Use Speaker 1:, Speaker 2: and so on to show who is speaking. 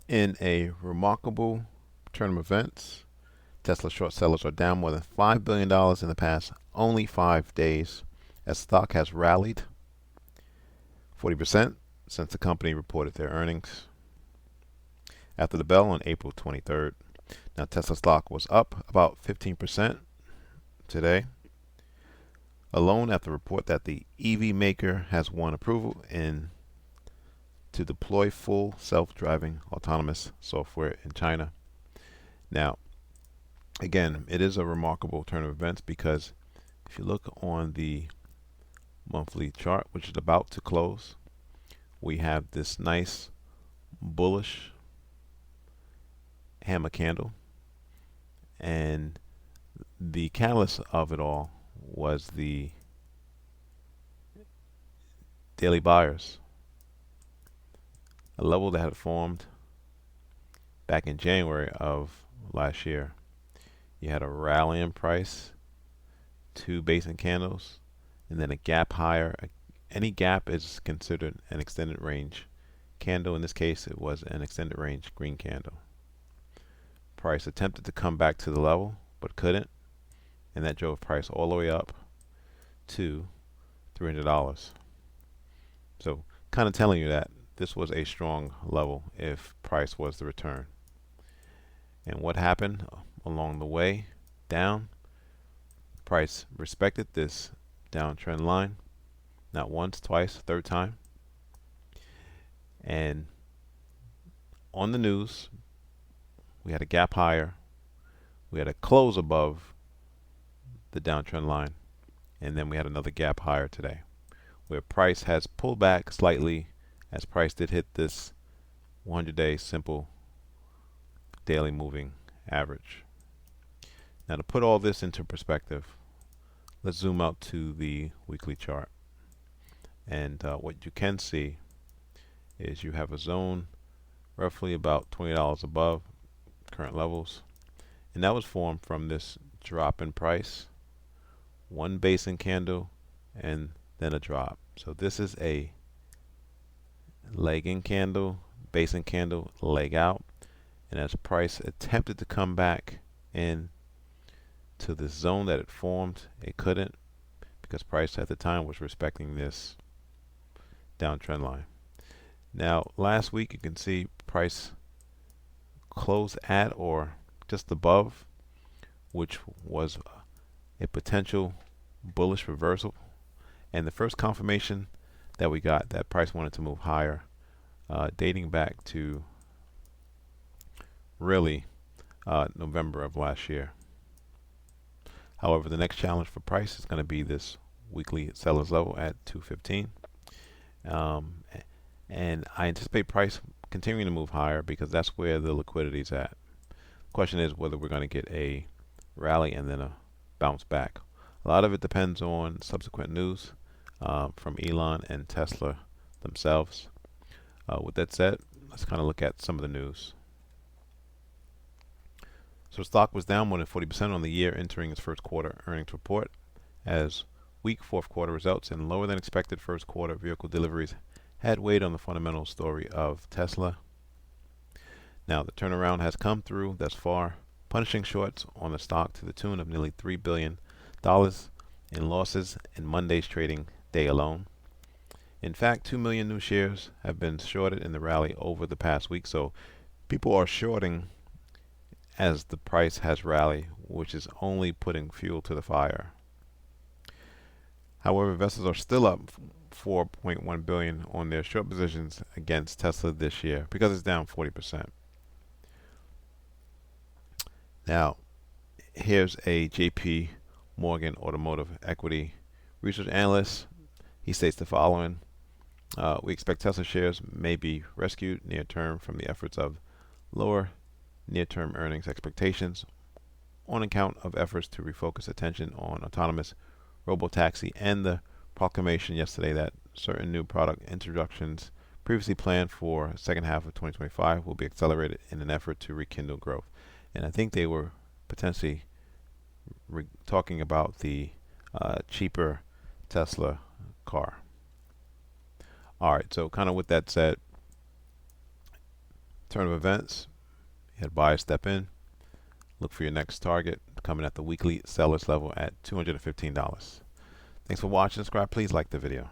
Speaker 1: In a remarkable turn of events, Tesla short sellers are down more than $5 billion in the past only 5 days, as stock has rallied 40% since the company reported their earnings after the bell on April 23rd. Now, Tesla stock was up about 15% today, alone after the report that the EV maker has won approval to deploy full self-driving autonomous software in China. Now, again, it is a remarkable turn of events because if you look on the monthly chart, which is about to close, we have this nice bullish hammer candle, and the catalyst of it all was the daily buyers, a level that had formed back in January of last year. You had a rally in price, two basing candles, and then a gap higher. Any gap is considered an extended range candle. In this case, it was an extended range green candle. Price attempted to come back to the level, but couldn't, and that drove price all the way up to $300. So, kind of telling you that this was a strong level if price was the return. And what happened along the way down? Price respected this downtrend line, not once, twice, third time. And on the news, we had a gap higher, we had a close above the downtrend line, and then we had another gap higher today, where price has pulled back slightly as price did hit this 100-day simple daily moving average. Now, to put all this into perspective, let's zoom out to the weekly chart. And what you can see is you have a zone roughly about $20 above current levels, and that was formed from this drop in price, one basing candle, and then a drop. So this is a leg in candle, basing candle, leg out, and as price attempted to come back in to this zone that it formed, it couldn't, because price at the time was respecting this downtrend line. Now, last week you can see price close at or just above, which was a potential bullish reversal, and the first confirmation that we got that price wanted to move higher, dating back to really November of last year. However, the next challenge for price is going to be this weekly sellers level at 215, and I anticipate price continuing to move higher because that's where the liquidity is at. Question is whether we're going to get a rally and then a bounce back. A lot of it depends on subsequent news from Elon and Tesla themselves. With that said, let's kind of look at some of the news. So stock was down more than 40% on the year entering its first quarter earnings report, as weak fourth quarter results and lower than expected first quarter vehicle deliveries had weighed on the fundamental story of Tesla. Now, the turnaround has come through thus far, punishing shorts on the stock to the tune of nearly $3 billion in losses in Monday's trading day alone. In fact, 2 million new shares have been shorted in the rally over the past week, so people are shorting as the price has rallied, which is only putting fuel to the fire. However, investors are still up 4.1 billion on their short positions against Tesla this year because it's down 40%. Now, here's a JP Morgan automotive equity research analyst. He states the following. We expect Tesla shares may be rescued near term from the efforts of lower near-term earnings expectations on account of efforts to refocus attention on autonomous robotaxi and the proclamation yesterday that certain new product introductions previously planned for second half of 2025 will be accelerated in an effort to rekindle growth. And I think they were potentially talking about the cheaper Tesla car. All right, so kind of with that said, turn of events, you had buyers step in. Look for your next target coming at the weekly sellers level at $215. Thanks for watching. Subscribe. Please like the video.